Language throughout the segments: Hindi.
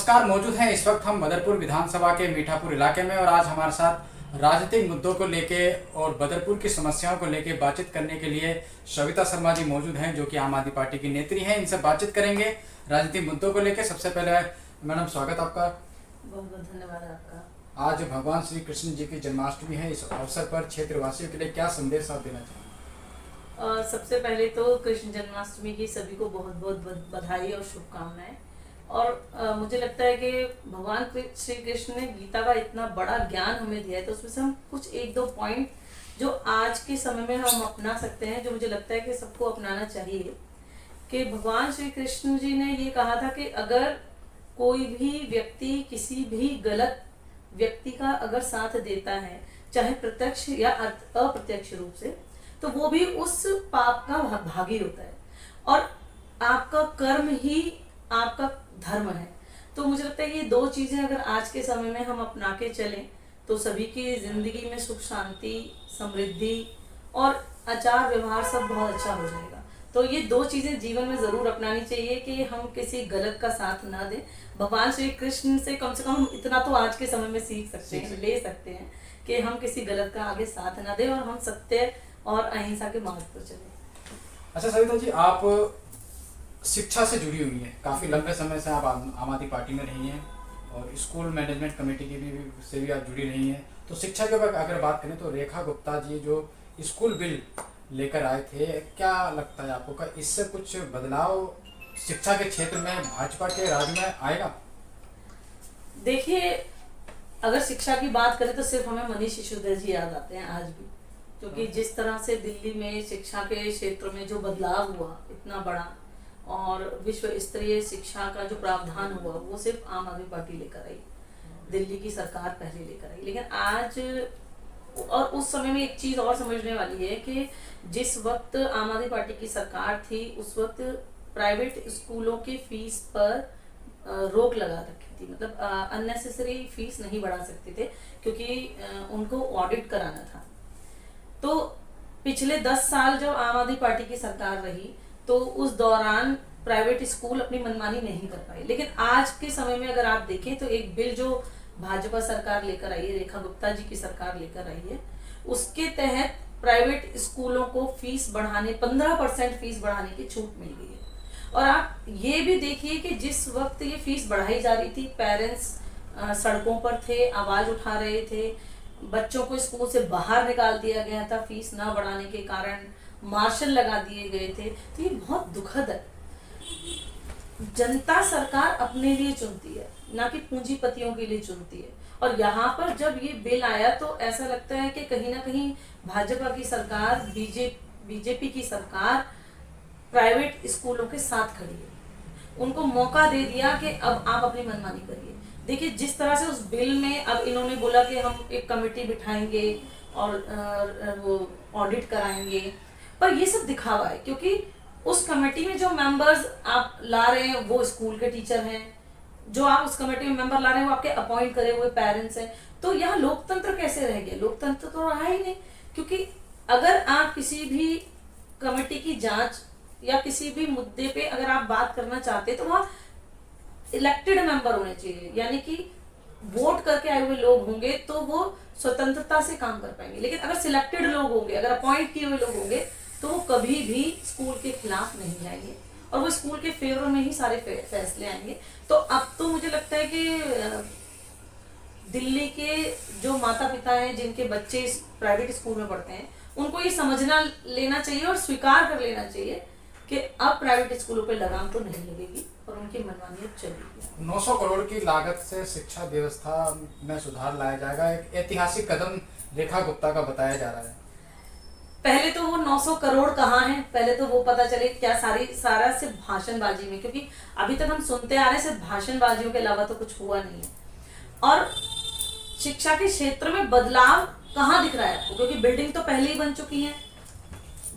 नमस्कार। मौजूद हैं इस वक्त हम बदरपुर विधानसभा के मीठापुर इलाके में और आज हमारे साथ राजनीतिक मुद्दों को लेके और बदरपुर की समस्याओं को लेके बातचीत करने के लिए सविता शर्मा जी मौजूद हैं, जो कि आम आदमी पार्टी की नेत्री हैं। इनसे बातचीत करेंगे राजनीतिक मुद्दों को लेके। सबसे पहले मैडम स्वागत आपका। बहुत बहुत धन्यवाद आपका। आज भगवान श्री कृष्ण जी की जन्माष्टमी है। इस अवसर पर क्षेत्रवासियों के लिए क्या संदेश आप देना चाहेंगे? सबसे पहले तो कृष्ण जन्माष्टमी की सभी को बहुत बहुत बधाई और शुभकामनाएं। और मुझे लगता है कि भगवान श्री कृष्ण ने गीता का इतना बड़ा ज्ञान हमें दिया है, तो उसमें से हम कुछ एक दो पॉइंट जो आज के समय में हम अपना सकते हैं, जो मुझे लगता है कि सबको अपनाना चाहिए। कि भगवान श्री कृष्ण जी ने ये कहा था कि अगर कोई भी व्यक्ति किसी भी गलत व्यक्ति का अगर साथ देता है, चाहे प्रत्यक्ष या अप्रत्यक्ष रूप से, तो वो भी उस पाप का भागी होता है और आपका कर्म ही आपका धर्म है। तो मुझे लगता है ये दो चीजें अगर आज के समय में हम अपना के चलें तो सभी की जिंदगी में सुख शांति समृद्धि और आचार व्यवहार सब बहुत अच्छा हो जाएगा। तो ये दो चीजें जीवन में जरूर अपनानी चाहिए कि हम किसी गलत का साथ ना दें। भगवान श्री कृष्ण से कम हम इतना तो आज के समय में सीख सकते हैं, ले सकते हैं कि हम किसी गलत का आगे साथ ना दें और हम सत्य और अहिंसा के मार्ग पर चले। अच्छा सविता जी, आप शिक्षा से जुड़ी हुई हैं, काफ़ी लंबे समय से आप आम आदमी पार्टी में रही हैं और स्कूल मैनेजमेंट कमेटी की से भी आप जुड़ी रही हैं। तो शिक्षा के बाद अगर बात करें तो रेखा गुप्ता जी जो स्कूल बिल लेकर आए थे, क्या लगता है आपको का इससे कुछ बदलाव शिक्षा के क्षेत्र में भाजपा के राज में आएगा? देखिए, अगर शिक्षा की बात करें तो सिर्फ हमें मनीष सिसोदिया जी याद आते हैं आज भी, क्योंकि जिस तरह से दिल्ली में शिक्षा के क्षेत्र में जो बदलाव हुआ इतना बड़ा और विश्व स्तरीय शिक्षा का जो प्रावधान हुआ वो सिर्फ आम आदमी पार्टी लेकर आई, दिल्ली की सरकार पहले लेकर आई। लेकिन आज और उस समय में एक चीज और समझने वाली है कि जिस वक्त आम आदमी पार्टी की सरकार थी उस वक्त प्राइवेट स्कूलों की फीस पर रोक लगा रखी थी, मतलब अननेसेसरी फीस नहीं बढ़ा सकते थे क्योंकि उनको ऑडिट कराना था। तो पिछले 10 साल जब आम आदमी पार्टी की सरकार रही तो उस दौरान प्राइवेट स्कूल अपनी मनमानी नहीं कर पाए। लेकिन आज के समय में अगर आप देखें तो एक बिल जो भाजपा सरकार लेकर आई है, रेखा गुप्ता जी की सरकार लेकर आई है, उसके तहत प्राइवेट स्कूलों को फीस बढ़ाने 15% फीस बढ़ाने की छूट मिल गई है। और आप ये भी देखिए कि जिस वक्त ये फीस बढ़ाई जा रही थी, पेरेंट्स सड़कों पर थे, आवाज उठा रहे थे, बच्चों को स्कूल से बाहर निकाल दिया गया था फीस ना बढ़ाने के कारण, मार्शल लगा दिए गए थे। तो ये बहुत दुखद है। जनता सरकार अपने लिए चुनती है, ना कि पूंजीपतियों के लिए चुनती है। और यहाँ पर जब ये बिल आया तो ऐसा लगता है कि कहीं ना कहीं भाजपा की सरकार, बीजेपी की सरकार प्राइवेट स्कूलों के साथ खड़ी है। उनको मौका दे दिया कि अब आप अपनी मनमानी करिए। देखिए, जिस तरह से उस बिल में अब इन्होंने बोला कि हम एक कमेटी बिठाएंगे और वो ऑडिट कराएंगे, पर ये सब दिखावा है क्योंकि उस कमेटी में जो मेंबर्स आप ला रहे हैं वो स्कूल के टीचर हैं, जो आप उस कमेटी में मेंबर ला रहे हैं वो आपके अपॉइंट करे हुए पेरेंट्स हैं। तो यहाँ लोकतंत्र कैसे रह गया? लोकतंत्र तो रहा ही नहीं, क्योंकि अगर आप किसी भी कमेटी की जांच या किसी भी मुद्दे पे अगर आप बात करना चाहते हैं तो वहाँ इलेक्टेड मेंबर होने चाहिए, यानी कि वोट करके आए हुए लोग होंगे तो वो स्वतंत्रता से काम कर पाएंगे। लेकिन अगर सिलेक्टेड लोग होंगे, अगर अपॉइंट किए हुए लोग होंगे, तो वो कभी भी स्कूल के खिलाफ नहीं जाएंगे और वो स्कूल के फेवर में ही सारे फैसले आएंगे। तो अब तो मुझे लगता है कि दिल्ली के जो माता पिता हैं जिनके बच्चे प्राइवेट स्कूल में पढ़ते हैं, उनको ये समझना लेना चाहिए और स्वीकार कर लेना चाहिए कि अब प्राइवेट स्कूलों पे लगाम तो नहीं लगेगी और उनकी मनमानी अब चलेगी। 900 करोड़ की लागत से शिक्षा व्यवस्था में सुधार लाया जाएगा, एक ऐतिहासिक कदम रेखा गुप्ता का बताया जा रहा है। पहले तो वो 900 करोड़ कहाँ है, पहले तो वो पता चले। क्या सारा सिर्फ भाषणबाजी में, क्योंकि अभी तक हम सुनते आ रहे हैं सिर्फ भाषणबाजियों के अलावा तो कुछ हुआ नहीं है। और शिक्षा के क्षेत्र में बदलाव कहाँ दिख रहा है आपको? क्योंकि बिल्डिंग तो पहले ही बन चुकी है,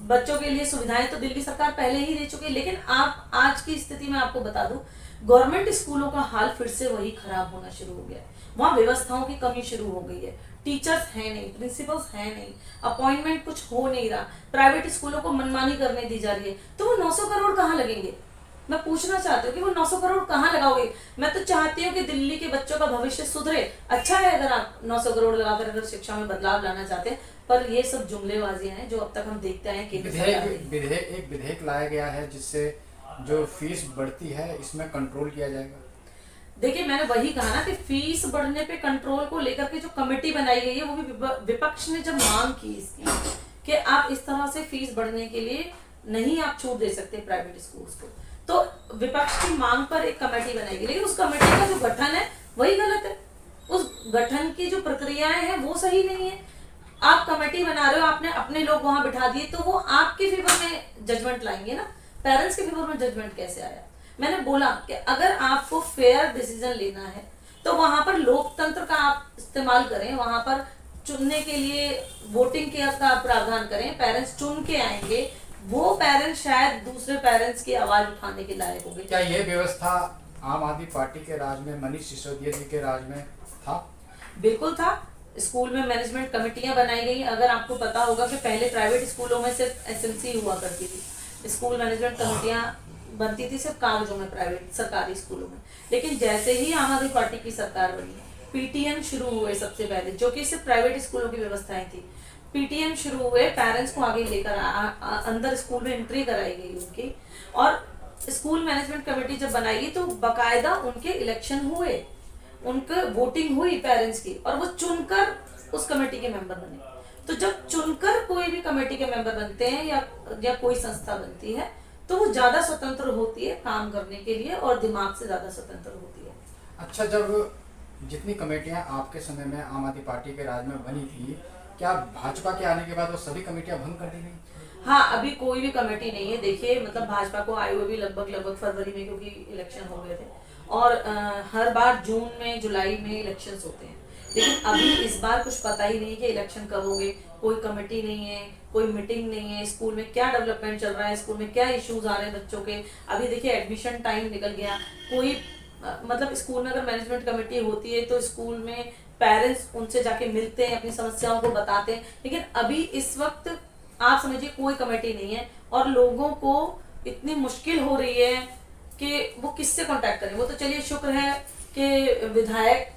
बच्चों के लिए सुविधाएं तो दिल्ली सरकार पहले ही दे चुकी है। लेकिन आप आज की स्थिति में आपको बता दूं, गवर्नमेंट स्कूलों का हाल फिर से वही खराब होना शुरू हो गया है। वहाँ व्यवस्थाओं की कमी शुरू हो गई है, टीचर्स है नहीं, प्रिंसिपल्स है नहीं, अपॉइंटमेंट कुछ हो नहीं रहा, प्राइवेट स्कूलों को मनमानी करने दी जा रही है। तो वो 900 करोड़ कहाँ लगेंगे? मैं पूछना चाहती हूँ कि वो 900 करोड़ कहाँ लगाओगे। मैं तो चाहती हूँ कि दिल्ली के बच्चों का भविष्य सुधरे। अच्छा है अगर आप 900 करोड़ लगाकर अगर शिक्षा में बदलाव लाना चाहते हैं, पर ये सब जुमलेबाजियां हैं जो अब तक हम देखते आए हैं केंद्र सरकार की। विधेयक लाया गया है जिससे जो फीस बढ़ती है इसमें कंट्रोल किया जाएगा। देखिए मैंने वही कहा ना कि फीस बढ़ने पे कंट्रोल को लेकर के जो कमेटी बनाई गई है, वो भी विपक्ष ने जब मांग की इसकी कि आप इस तरह से फीस बढ़ने के लिए नहीं आप छूट दे सकते प्राइवेट स्कूल्स को, तो विपक्ष की मांग पर एक कमेटी बनाई गई, लेकिन उस कमेटी का जो गठन है वही गलत है। उस गठन की जो प्रक्रियाएं हैं वो सही नहीं है। आप कमेटी बना रहे हो, आपने अपने लोग वहां बिठा दिए, तो वो आपके फेवर में जजमेंट लाएंगे ना, पेरेंट्स के फेवर में जजमेंट कैसे आया। मैंने बोला कि अगर आपको फेयर डिसीजन लेना है तो वहां पर लोकतंत्र का आप इस्तेमाल करें, वहां पर चुनने के लिए वोटिंग के का प्रावधान करें, पेरेंट्स चुन के आएंगे, वो पेरेंट्स शायद दूसरे पेरेंट्स की आवाज उठाने के लायक होंगे। क्या ये व्यवस्था आम आदमी पार्टी के राज में, मनीष सिसोदिया जी के राज में था? बिल्कुल था। स्कूल में मैनेजमेंट कमेटियां बनाई गई। अगर आपको पता होगा कि पहले प्राइवेट स्कूलों में सिर्फ एसएमसी हुआ करती थी, स्कूल मैनेजमेंट कमेटियां बनती थी सिर्फ कागजों में प्राइवेट सरकारी स्कूलों में। लेकिन जैसे ही आम आदमी पार्टी की सरकार बनी, पीटीएम शुरू हुए सबसे पहले, जो कि सिर्फ प्राइवेट स्कूलों की व्यवस्थाएं थी। पीटीएम शुरू हुए, पेरेंट्स को आगे लेकर अंदर स्कूल में एंट्री कराई गई उनकी, और स्कूल मैनेजमेंट कमेटी जब बनाई तो बाकायदा उनके इलेक्शन हुए, उनके वोटिंग हुई पेरेंट्स की, और वो चुनकर उस कमेटी के मेंबर बने। तो जब चुनकर कोई भी कमेटी के मेंबर बनते हैं या कोई संस्था बनती है, तो वो ज्यादा स्वतंत्र होती है काम करने के लिए, और दिमाग से ज्यादा स्वतंत्र होती है। अच्छा, जब जितनी कमेटियां आपके समय में आम आदमी पार्टी के राज में बनी थी, क्या भाजपा के आने के बाद वो सभी कमेटियां भंग कर दी गई? हाँ, अभी कोई भी कमेटी नहीं है। देखिए मतलब भाजपा को आए हुए भी लगभग फरवरी में, क्योंकि इलेक्शन हो गए थे, और हर बार जून में जुलाई में इलेक्शंस होते हैं, लेकिन अभी इस बार कुछ पता ही नहीं कि इलेक्शन कब होंगे। कोई कमेटी नहीं है, कोई मीटिंग नहीं है, स्कूल में क्या डेवलपमेंट चल रहा है, स्कूल में क्या इश्यूज आ रहे हैं बच्चों के। अभी देखिए एडमिशन टाइम निकल गया, कोई मतलब स्कूल में अगर मैनेजमेंट कमेटी होती है तो स्कूल में पेरेंट्स उनसे जाके मिलते हैं, अपनी समस्याओं को बताते हैं, लेकिन अभी इस वक्त आप समझिए कोई कमेटी नहीं है, और लोगों को इतनी मुश्किल हो रही है कि वो किससे कांटेक्ट करें। वो तो चलिए शुक्र है कि विधायक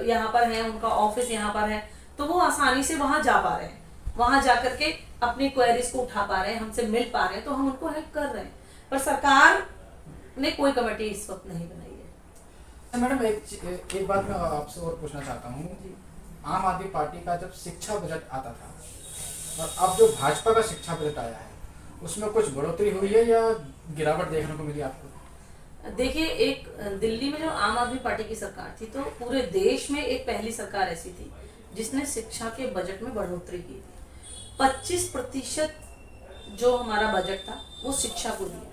यहाँ पर हैं, उनका ऑफिस यहाँ पर है, तो वो आसानी से वहां जा पा रहे हैं, वहां जाकर के अपनी क्वेरीज को उठा पा रहे हैं, हमसे मिल पा रहे हैं, तो हम उनको हेल्प कर रहे हैं। पर सरकार ने कोई कमेटी इस वक्त नहीं बनाई है। मैडम एक बात मैं आपसे और पूछना चाहता हूँ, आम आदमी पार्टी का जब शिक्षा बजट आता था और अब जो भाजपा का शिक्षा बजट आया है, उसमें कुछ बढ़ोतरी हुई है या गिरावट देखने को मिली आपको? देखिए, एक दिल्ली में जो आम आदमी पार्टी की सरकार थी, तो पूरे देश में एक पहली सरकार ऐसी थी जिसने शिक्षा के बजट में बढ़ोतरी की थी। 25% जो हमारा बजट था वो शिक्षा को दिया,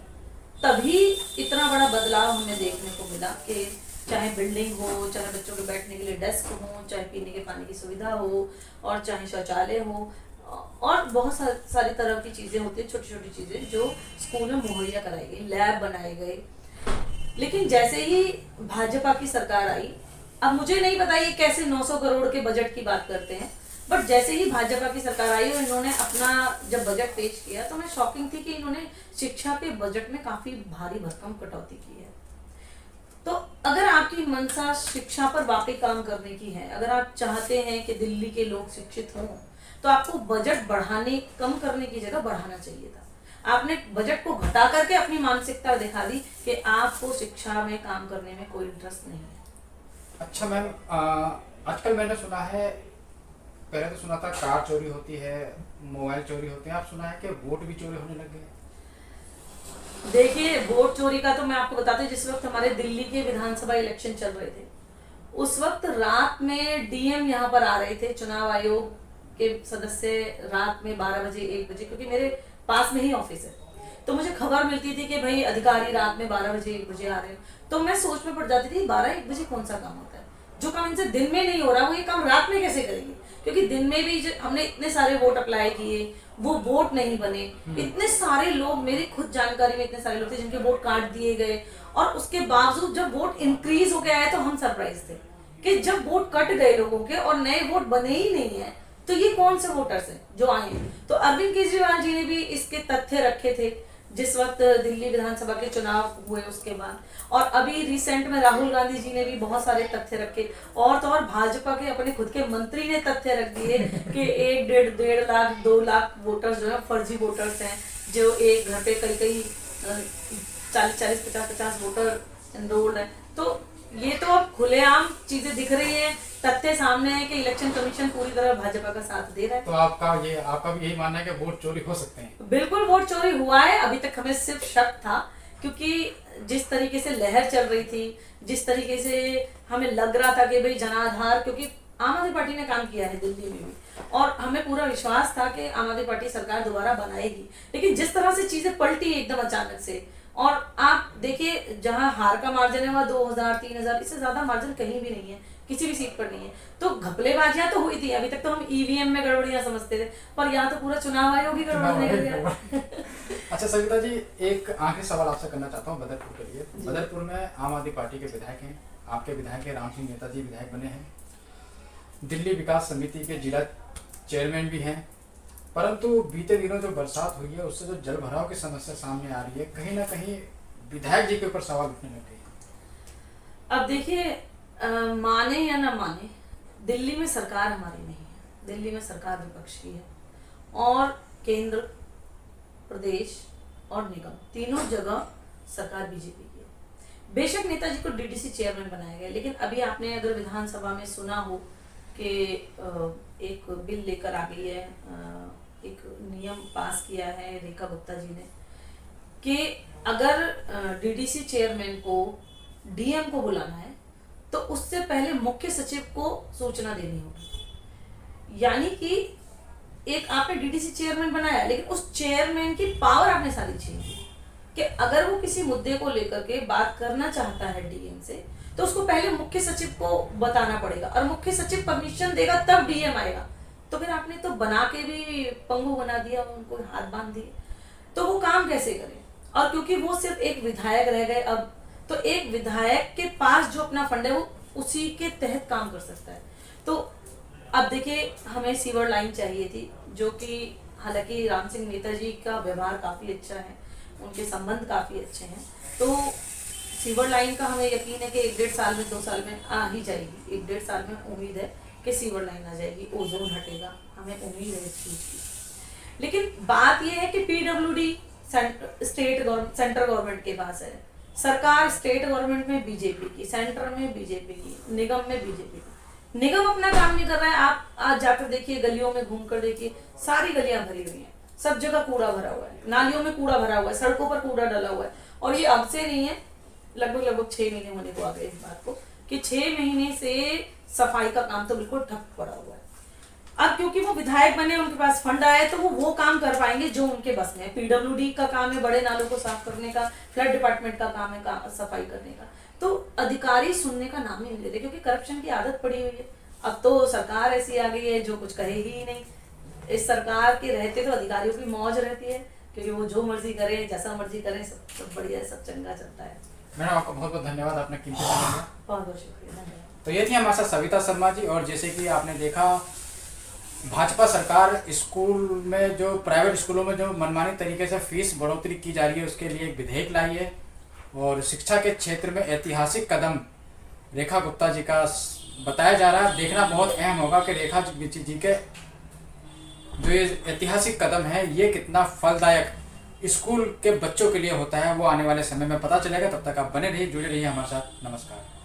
तभी इतना बड़ा बदलाव हमें देखने को मिला कि चाहे बिल्डिंग हो, चाहे बच्चों के बैठने के लिए डेस्क हो, चाहे पीने के पानी की सुविधा हो, और चाहे शौचालय हो, और बहुत सारी तरह की चीजें होती है, छोटी छोटी चीजें जो स्कूल में मुहैया कराई गई, लैब बनाए गए। लेकिन जैसे ही भाजपा की सरकार आई, अब मुझे नहीं पता ये कैसे 900 करोड़ के बजट की बात करते हैं, बट जैसे ही भाजपा की सरकार आई और इन्होंने अपना जब बजट पेश किया, तो मैं शॉकिंग थी कि इन्होंने शिक्षा के बजट में काफी भारी भरकम कटौती की है। तो अगर आपकी मंशा शिक्षा पर वाकई काम करने की है, अगर आप चाहते हैं कि दिल्ली के लोग शिक्षित हों, तो आपको बजट बढ़ाने, कम करने की जगह बढ़ाना चाहिए था। आपने बजट को घटा करके अपनी मानसिकता दिखा दी कि आपको शिक्षा में काम करने में कोई इंटरेस्ट नहीं है। अच्छा मैम, आजकल मैंने सुना है, पहले तो सुना था कार चोरी होती है, मोबाइल चोरी होते हैं, आप सुना है कि वोट भी चोरी होने लगे हैं? देखिए, वोट चोरी का तो मैं आपको बताती हूँ, जिस वक्त हमारे दिल्ली के विधानसभा इलेक्शन चल रहे थे, उस वक्त रात में डीएम यहाँ पर आ रहे थे, चुनाव आयोग के सदस्य, रात में 12 बजे 1 बजे, क्योंकि मेरे पास में ही ऑफिस है, तो मुझे खबर मिलती थी कि भाई अधिकारी रात में 12 बजे 1 बजे आ रहे हैं। तो मैं सोच में पड़ जाती थी 12-1 बजे कौन सा काम होता है, जो काम इनसे दिन में नहीं हो रहा वो ये काम रात में कैसे करेंगे, क्योंकि दिन में भी हमने इतने सारे वोट अप्लाई किए, वो वोट नहीं बने। इतने सारे लोग, मेरी खुद जानकारी में इतने सारे लोग थे जिनके वोट काट दिए गए, और उसके बावजूद जब वोट इंक्रीज हो गया है तो हम सरप्राइज थे कि जब वोट कट गए लोगों के और नए वोट बने ही नहीं है, तो ये कौन से वोटर्स हैं जो आए हैं। तो अरविंद केजरीवाल जी ने भी इसके तथ्य रखे थे जिस वक्त दिल्ली विधानसभा के चुनाव हुए उसके बाद, और अभी रिसेंट में राहुल गांधी जी ने भी बहुत सारे तथ्य रखे, और तो और भाजपा के अपने खुद के मंत्री ने तथ्य रख दिए कि 1 लाख 2 लाख वोटर्स जो है फर्जी वोटर्स हैं, जो एक घर पे कई 40 50 वोटर एनरोल्ड है। तो ये तो अब खुलेआम चीजें दिख रही है, तथ्य सामने है कि इलेक्शन कमीशन पूरी तरह भाजपा का साथ दे रहा है। तो आपका भी यही मानना है कि वोट चोरी हो सकते हैं? बिल्कुल वोट चोरी हुआ है, अभी तक हमें सिर्फ शक था, क्योंकि जिस तरीके से लहर चल रही थी, जिस तरीके से हमें लग रहा था कि भाई जनाधार, क्योंकि आम आदमी पार्टी ने काम किया है दिल्ली में भी, और हमें पूरा विश्वास था कि आम आदमी पार्टी सरकार दोबारा बनाएगी, लेकिन जिस तरह से चीजें पलटी एकदम अचानक से, और आप देखिए जहां हार का मार्जिन है वह 2000-3000, इससे ज्यादा मार्जिन कहीं भी नहीं है, किसी भी सीट पर नहीं है। तो घपलेबाजियां तो हुई थी, अभी तक तो हम ईवीएम में गड़बड़ियां समझते थे, पर यहाँ तो पूरा चुनाव आयोग ही गड़बड़ निकल गया। अच्छा सविता जी, एक आखिरी सवाल आपसे करना चाहता हूँ बदरपुर के लिए। बदरपुर में आम आदमी पार्टी के विधायक हैं, आपके विधायक हैं राम सिंह मेहता जी विधायक बने हैं, दिल्ली विकास समिति के जिला चेयरमैन भी हैं, परंतु बीते दिनों जो बरसात हुई है उससे जो जल भराव की समस्या सामने आ रही है, कहीं ना कहीं विधायक जी के ऊपर सवाल उठने लग गए हैं। अब देखिए, माने या ना माने, दिल्ली में सरकार हमारी नहीं है, दिल्ली में सरकार विपक्ष की है, और केंद्र, प्रदेश और निगम तीनों जगह सरकार बीजेपी की है। बेशक नेताजी को डीडीसी चेयरमैन बनाया गया, लेकिन अभी आपने अगर विधानसभा में सुना हो कि एक बिल लेकर आ गई है, एक नियम पास किया है रेखा गुप्ता जी ने, कि अगर डीडीसी चेयरमैन को डीएम को बुलाना है तो उससे पहले मुख्य सचिव को सूचना देनी होगी। यानी कि एक आपने डीडीसी चेयरमैन बनाया, लेकिन उस चेयरमैन की पावर आपने सारी छीन ली कि अगर वो किसी मुद्दे को लेकर के बात करना चाहता है डीएम से, तो उसको पहले मुख्य सचिव को बताना पड़ेगा, और मुख्य सचिव परमिशन देगा तब डीएम आएगा। तो फिर आपने तो बना के भी पंगु बना दिया, उनको हाथ बांध दिए, तो वो काम कैसे करें? और क्योंकि वो सिर्फ एक विधायक रह गए अब, तो एक विधायक के पास जो अपना फंड है वो उसी के तहत काम कर सकता है। तो अब देखिए, हमें सीवर लाइन चाहिए थी, जो कि हालांकि राम सिंह मेहता जी का व्यवहार काफी अच्छा है, उनके संबंध काफी अच्छे हैं, तो सीवर लाइन का हमें यकीन है कि 1-1.5 साल में 2 साल में आ ही जाएगी। 1-1.5 साल में उम्मीद है कि सीवर लाइन आ जाएगी, ओजोन हटेगा, हमें उम्मीद है इस चीज की। लेकिन बात यह है कि पीडब्ल्यूडी सेंट्रल गवर्नमेंट के पास है, सरकार स्टेट गवर्नमेंट में बीजेपी की, सेंटर में बीजेपी की, निगम में बीजेपी की। निगम अपना काम नहीं कर रहा है। आप आज जाकर देखिए, गलियों में घूमकर देखिए, सारी गलियां भरी हुई हैं, सब जगह कूड़ा भरा हुआ है, नालियों में कूड़ा भरा हुआ है, सड़कों पर कूड़ा डला हुआ है। और ये अब से नहीं है, लगभग 6 महीने होने को आ गए इस बात को, कि 6 महीने से सफाई का काम तो बिल्कुल ठप पड़ा हुआ है। अब क्योंकि वो विधायक बने, उनके पास फंड आया, तो वो काम कर पाएंगे जो उनके बस में है। पीडब्ल्यूडी का काम है बड़े नालों को साफ करने का, फ्लड डिपार्टमेंट का काम है सफाई करने का। तो अधिकारी सुनने का नाम ही नहीं लेते, क्योंकि करप्शन की आदत पड़ी हुई है। अब तो सरकार ऐसी आ गई है जो कुछ कहे ही नहीं। इस सरकार के रहते तो अधिकारियों की मौज रहती है, क्योंकि वो जो मर्जी करे, जैसा मर्जी करे, सब बढ़िया, सब चंगा चलता है। मैडम, आपका बहुत बहुत धन्यवाद, आपने कीमती समय दिया। बहुत बहुत शुक्रिया, धन्यवाद। तो ये थी हमारे साथ सविता शर्मा जी। और जैसे कि आपने देखा, भाजपा सरकार स्कूल में, जो प्राइवेट स्कूलों में जो मनमानी तरीके से फीस बढ़ोतरी की जा रही है, उसके लिए एक विधेयक लाई है। और शिक्षा के क्षेत्र में ऐतिहासिक कदम रेखा गुप्ता जी का बताया जा रहा है। देखना बहुत अहम होगा कि रेखा जी के जो ये ऐतिहासिक कदम है, ये कितना फलदायक स्कूल के बच्चों के लिए होता है, वो आने वाले समय में पता चलेगा। तब तक आप बने रहिए, जुड़े रहिए हमारे साथ। नमस्कार।